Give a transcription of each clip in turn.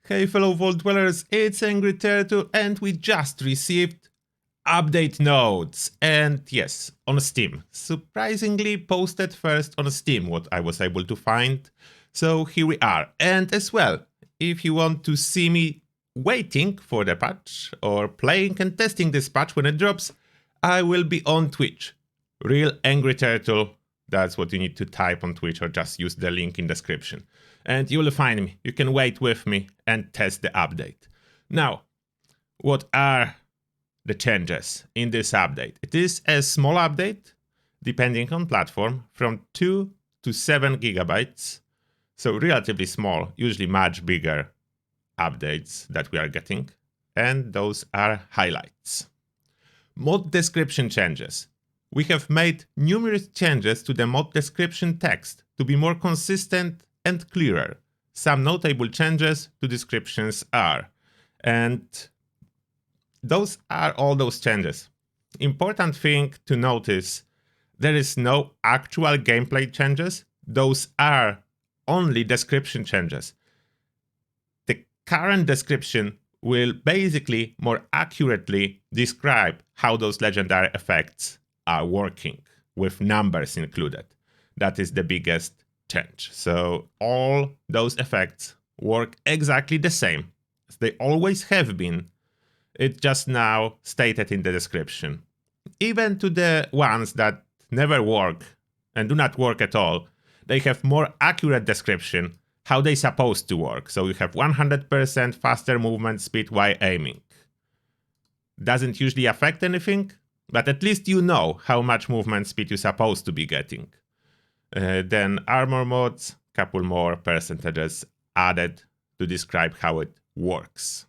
Hey fellow Vault Dwellers, it's Angry Turtle and we just received update notes. And yes, on Steam. Surprisingly posted first on Steam, what I was able to find. So here we are. And as well, if you want to see me waiting for the patch or playing and testing this patch when it drops, I will be on Twitch. Real Angry Turtle. That's what you need to type on Twitch or just use the link in description. And you'll find me. You can wait with me and test the update. Now, what are the changes in this update? It is a small update, depending on platform, from 2 to 7 gigabytes. So relatively small, usually much bigger updates that we are getting. And those are highlights. Mod description changes. We have made numerous changes to the mod description text to be more consistent and clearer. Some notable changes to descriptions are, and those are all those changes. Important thing to notice, there is no actual gameplay changes. Those are only description changes. The current description will basically more accurately describe how those legendary effects are working, with numbers included. That is the biggest change. So all those effects work exactly the same as they always have been. It's just now stated in the description. Even to the ones that never work and do not work at all, they have more accurate description how they supposed to work. So you have 100% faster movement speed while aiming. Doesn't usually affect anything, but at least you know how much movement speed you're supposed to be getting. Then armor mods, couple more percentages added to describe how it works.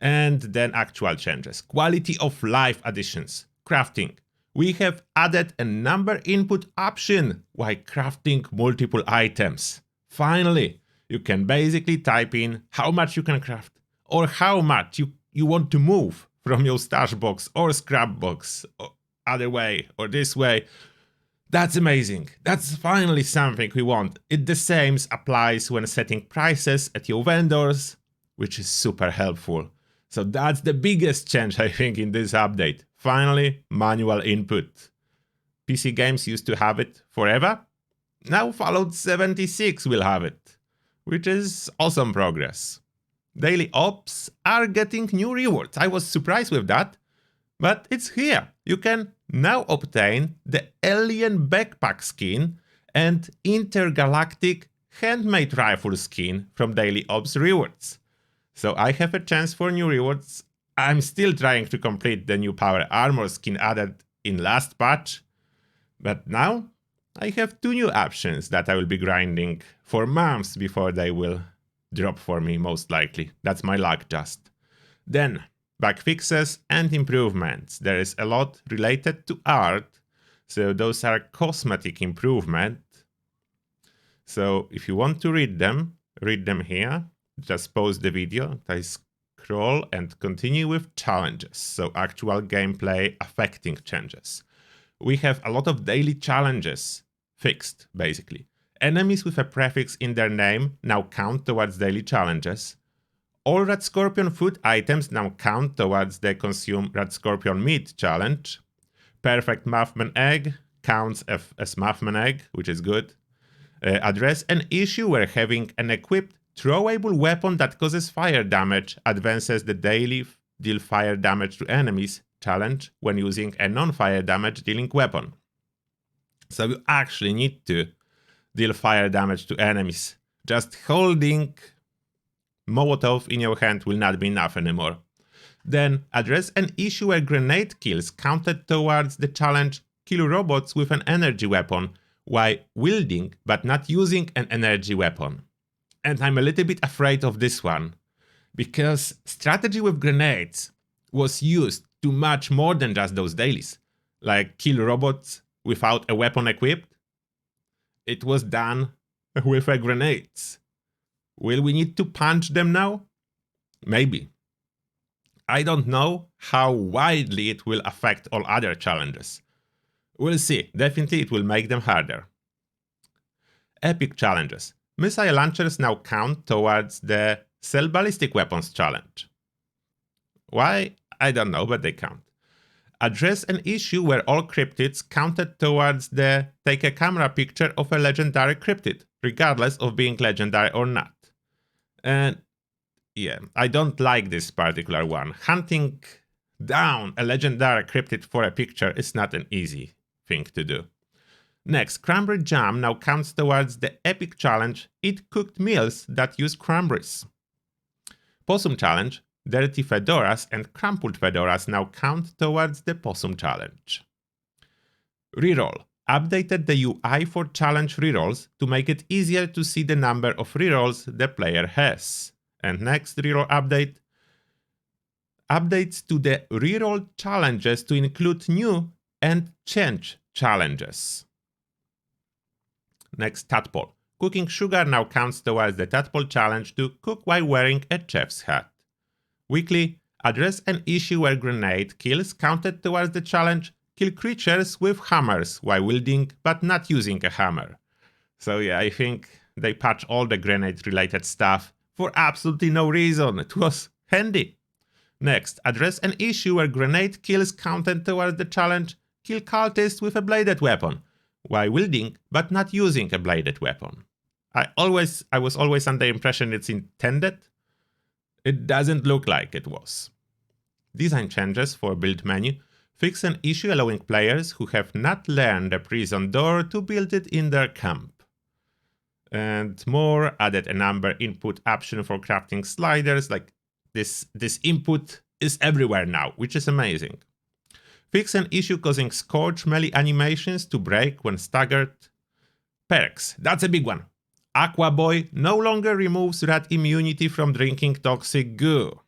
And then actual changes. Quality of life additions. Crafting. We have added a number input option while crafting multiple items. Finally, you can basically type in how much you can craft or how much you want to move from your stash box or scrap box, or other way or this way. That's amazing. That's finally something we want. The same applies when setting prices at your vendors, which is super helpful. So that's the biggest change, I think, in this update. Finally, manual input. PC games used to have it forever. Now Fallout 76 will have it, which is awesome progress. Daily ops are getting new rewards. I was surprised with that, but it's here. You can now obtain the Alien Backpack skin and Intergalactic Handmade Rifle skin from Daily Ops rewards. So I have a chance for new rewards. I'm still trying to complete the new Power Armor skin added in last patch, but now I have 2 new options that I will be grinding for months before they will drop for me, most likely. That's my luck just. Then, bug fixes and improvements. There is a lot related to art, so those are cosmetic improvements. So if you want to read them here. Just pause the video, I scroll and continue with challenges, so actual gameplay affecting changes. We have a lot of daily challenges fixed, basically. Enemies with a prefix in their name now count towards daily challenges. All Red Scorpion food items now count towards the Consume Red Scorpion Meat challenge. Perfect Muffman Egg counts as Muffman Egg, which is good. Address an issue where having an equipped throwable weapon that causes fire damage advances the daily deal fire damage to enemies challenge when using a non-fire damage dealing weapon. So you actually need to deal fire damage to enemies. Just holding Molotov in your hand will not be enough anymore. Then address an issue where grenade kills counted towards the challenge kill robots with an energy weapon while wielding but not using an energy weapon. And I'm a little bit afraid of this one, because strategy with grenades was used to much more than just those dailies, like kill robots without a weapon equipped. It was done with grenades. Will we need to punch them now? Maybe. I don't know how widely it will affect all other challenges. We'll see. Definitely it will make them harder. Epic challenges. Missile launchers now count towards the Sell Ballistic Weapons challenge. Why? I don't know, but they count. Address an issue where all cryptids counted towards the take a camera picture of a legendary cryptid, regardless of being legendary or not. And yeah, I don't like this particular one. Hunting down a legendary cryptid for a picture is not an easy thing to do. Next, cranberry jam now counts towards the epic challenge, eat cooked meals that use cranberries. Possum challenge, dirty fedoras and crumpled fedoras now count towards the possum challenge. Reroll, updated the UI for challenge rerolls to make it easier to see the number of rerolls the player has. And next reroll update, updates to the reroll challenges to include new and change challenges. Next, tadpole. Cooking sugar now counts towards the tadpole challenge to cook while wearing a chef's hat. Weekly, address an issue where grenade kills counted towards the challenge, kill creatures with hammers while wielding but not using a hammer. So yeah, I think they patched all the grenade related stuff for absolutely no reason. It was handy. Next, address an issue where grenade kills counted towards the challenge, kill cultists with a bladed weapon while wielding but not using a bladed weapon. I was always under the impression it's intended. It doesn't look like it was. Design changes for build menu fix an issue allowing players who have not learned the prison door to build it in their camp. And more, added a number input option for crafting sliders, like this input is everywhere now, which is amazing. Fix an issue causing Scorch melee animations to break when staggered. Perks, that's a big one. Aqua Boy no longer removes rat immunity from drinking toxic goo.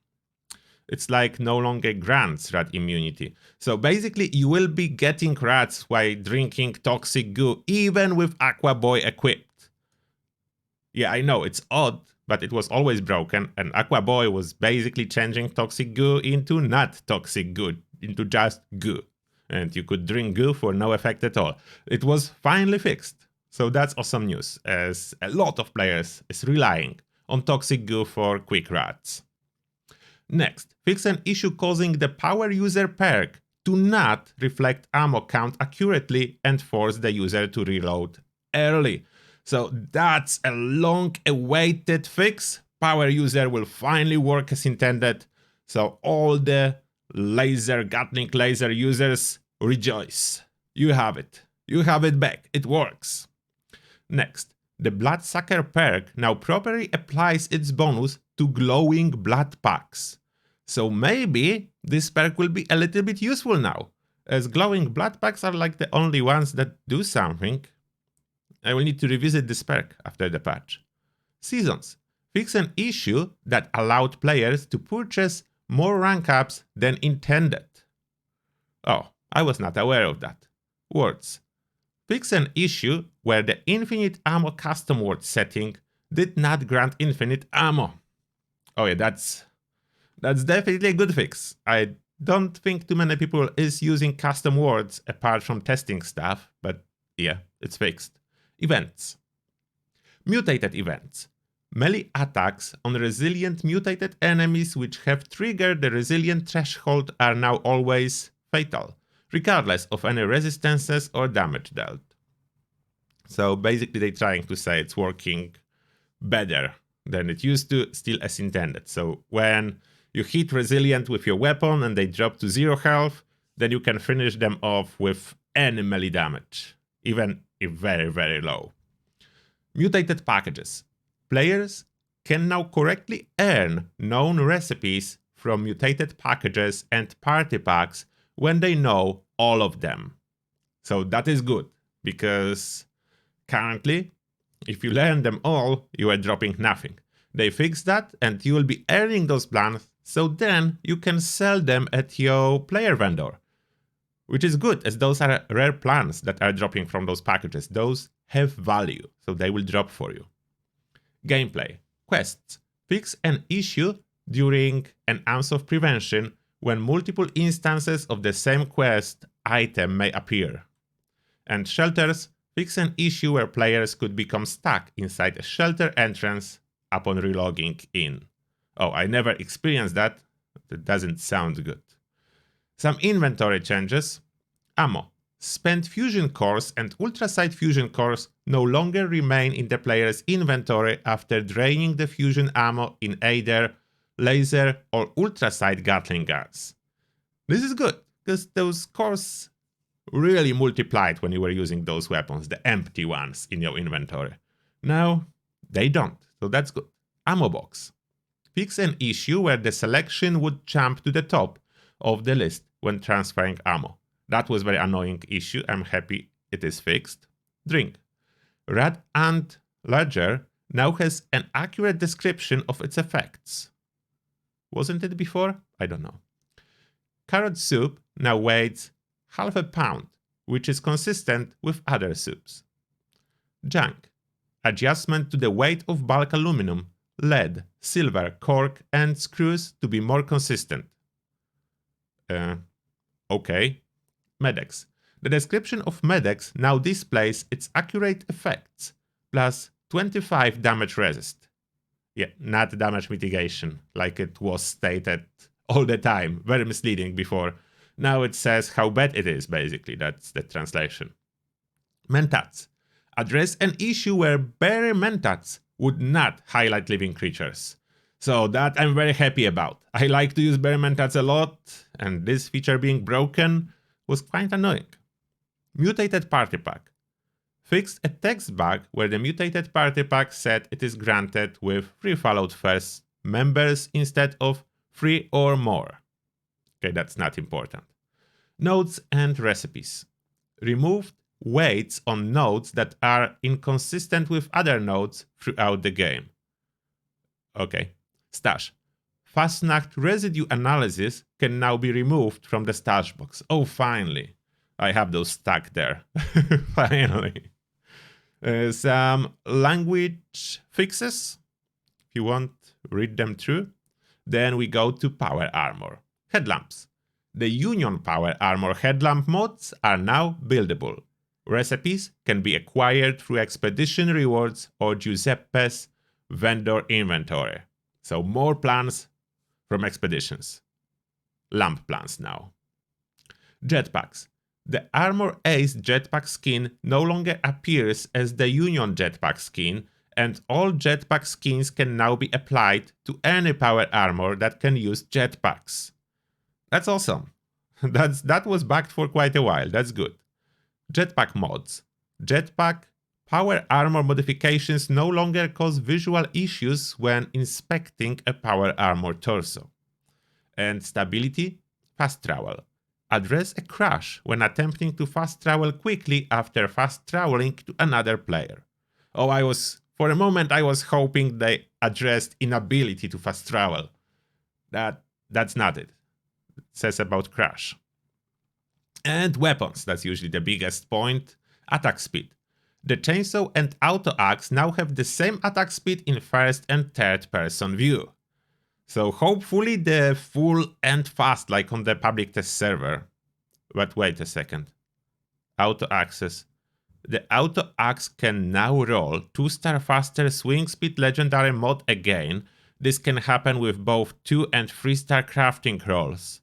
It's like no longer grants rat immunity. So basically you will be getting rats while drinking toxic goo even with Aqua Boy equipped. Yeah, I know, it's odd, but it was always broken, and Aqua Boy was basically changing toxic goo into not toxic goo, into just goo. And you could drink goo for no effect at all. It was finally fixed. So that's awesome news, as a lot of players is relying on toxic goo for quick rats. Next, fix an issue causing the power user perk to not reflect ammo count accurately and force the user to reload early. So that's a long-awaited fix. Power user will finally work as intended. So all the Gatling laser users rejoice. You have it. You have it back. It works. Next, the Bloodsucker perk now properly applies its bonus to glowing blood packs. So maybe this perk will be a little bit useful now, as glowing blood packs are like the only ones that do something. I will need to revisit this perk after the patch. Seasons. Fix an issue that allowed players to purchase more rank ups than intended. Oh, I was not aware of that. Words. Fix an issue where the infinite ammo custom word setting did not grant infinite ammo. Oh yeah, that's definitely a good fix. I don't think too many people is using custom words apart from testing stuff, but yeah, it's fixed. Events. Mutated events. Melee attacks on resilient mutated enemies which have triggered the resilient threshold are now always fatal, regardless of any resistances or damage dealt. So basically they're trying to say it's working better than it used to, still as intended. So when you hit resilient with your weapon and they drop to 0 health, then you can finish them off with any melee damage, even if very, very low. Mutated packages. Players can now correctly earn known recipes from mutated packages and party packs when they know all of them. So that is good, because currently, if you learn them all, you are dropping nothing. They fixed that and you will be earning those plans, so then you can sell them at your player vendor. Which is good, as those are rare plans that are dropping from those packages. Those have value, so they will drop for you. Gameplay. Quests. Fix an issue during an ounce of prevention when multiple instances of the same quest item may appear. And shelters. Fix an issue where players could become stuck inside a shelter entrance upon relogging in. Oh, I never experienced that. That doesn't sound good. Some inventory changes. Ammo. Spent fusion cores and ultrasight fusion cores no longer remain in the player's inventory after draining the fusion ammo in either laser or ultrasight Gatling guns. This is good, because those cores really multiplied when you were using those weapons, the empty ones in your inventory. Now, they don't, so that's good. Ammo box. Fix an issue where the selection would jump to the top of the list when transferring ammo. That was a very annoying issue. I'm happy it is fixed. Drink. Red Ant Ledger now has an accurate description of its effects. Wasn't it before? I don't know. Carrot soup now weighs half a pound, which is consistent with other soups. Junk. Adjustment to the weight of bulk aluminum, lead, silver, cork, and screws to be more consistent. Okay. Medex. The description of Medex now displays its accurate effects, plus 25 damage resist. Yeah, not damage mitigation, like it was stated all the time. Very misleading before. Now it says how bad it is, basically. That's the translation. Mentats. Address an issue where bare mentats would not highlight living creatures. So that I'm very happy about. I like to use bare mentats a lot, and this feature being broken was quite annoying. Mutated Party Pack. Fixed a text bug where the Mutated Party Pack said it is granted with 3 Fallout First members instead of 3 or more. Okay, that's not important. Nodes and recipes. Removed weights on nodes that are inconsistent with other nodes throughout the game. Okay. Stash. Fastnacht residue analysis can now be removed from the stash box. Oh, finally. I have those stuck there. Finally. Some language fixes. If you want, read them through. Then we go to power armor. Headlamps. The Union power armor headlamp mods are now buildable. Recipes can be acquired through expedition rewards or Giuseppe's vendor inventory. So more plans from expeditions. Lamp plans now. Jetpacks. The Armor Ace jetpack skin no longer appears as the Union jetpack skin, and all jetpack skins can now be applied to any power armor that can use jetpacks. That's awesome. That was bugged for quite a while. That's good. Jetpack mods. Jetpack power armor modifications no longer cause visual issues when inspecting a power armor torso. And stability, fast travel. Address a crash when attempting to fast travel quickly after fast traveling to another player. Oh, for a moment I was hoping they addressed inability to fast travel. That's not it. It says about crash. And weapons, that's usually the biggest point. Attack speed. The chainsaw and auto axe now have the same attack speed in first and third person view. So hopefully the full and fast like on the public test server. But wait a second. Auto axes. The auto axe can now roll 2-star faster swing speed legendary mod again. This can happen with both 2 and 3-star crafting rolls.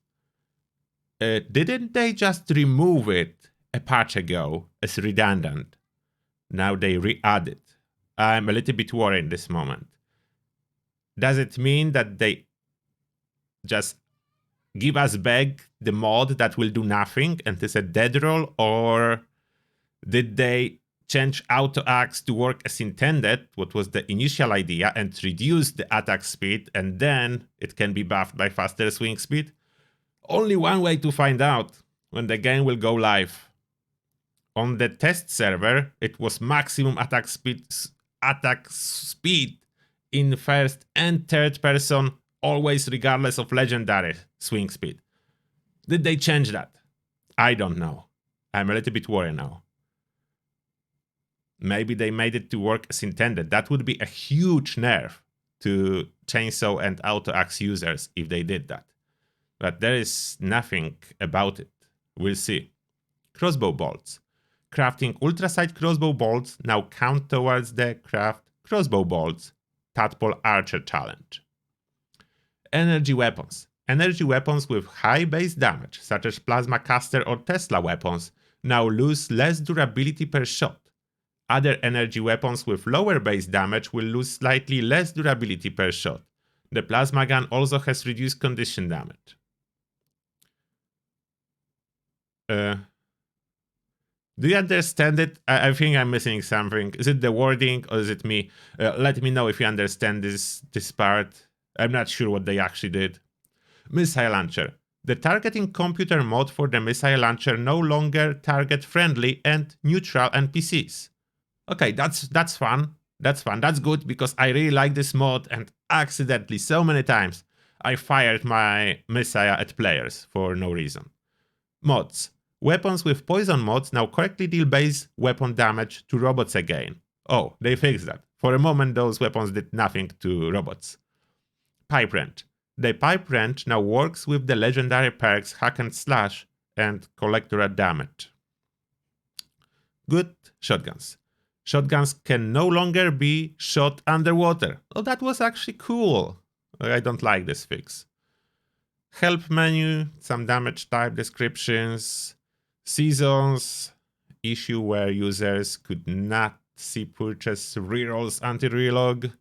Didn't they just remove it a patch ago as redundant? Now they re-add it. I'm a little bit worried this moment. Does it mean that they just give us back the mod that will do nothing and is a dead roll, or did they change auto axe to work as intended, what was the initial idea, and reduce the attack speed, and then it can be buffed by faster swing speed? Only one way to find out, when the game will go live. On the test server, it was maximum attack speed in first and third person, always regardless of legendary swing speed. Did they change that? I don't know. I'm a little bit worried now. Maybe they made it to work as intended. That would be a huge nerf to chainsaw and auto axe users if they did that. But there is nothing about it. We'll see. Crossbow bolts. Crafting ultrasight crossbow bolts now count towards the craft crossbow bolts Tadpole Archer challenge. Energy weapons. Energy weapons with high base damage, such as Plasma Caster or Tesla weapons, now lose less durability per shot. Other energy weapons with lower base damage will lose slightly less durability per shot. The plasma gun also has reduced condition damage. Do you understand it? I think I'm missing something. Is it the wording or is it me? Let me know if you understand this part. I'm not sure what they actually did. Missile launcher. The targeting computer mod for the missile launcher no longer target friendly and neutral NPCs. Okay, that's fun. That's fun. That's good because I really like this mod and accidentally so many times I fired my missile at players for no reason. Mods. Weapons with poison mods now correctly deal base weapon damage to robots again. Oh, they fixed that. For a moment those weapons did nothing to robots. Pipe wrench. The pipe wrench now works with the legendary perks Hack and Slash and Collectorate damage. Good shotguns. Shotguns can no longer be shot underwater. Oh, that was actually cool. I don't like this fix. Help menu, some damage type descriptions, seasons, issue where users could not see purchase rerolls until relog,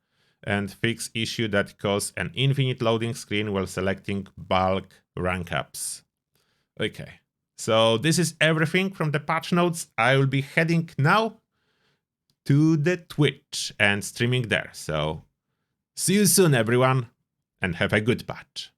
and fix issue that caused an infinite loading screen while selecting bulk rank ups. Okay, so this is everything from the patch notes. I will be heading now to the Twitch and streaming there. So see you soon, everyone, and have a good patch.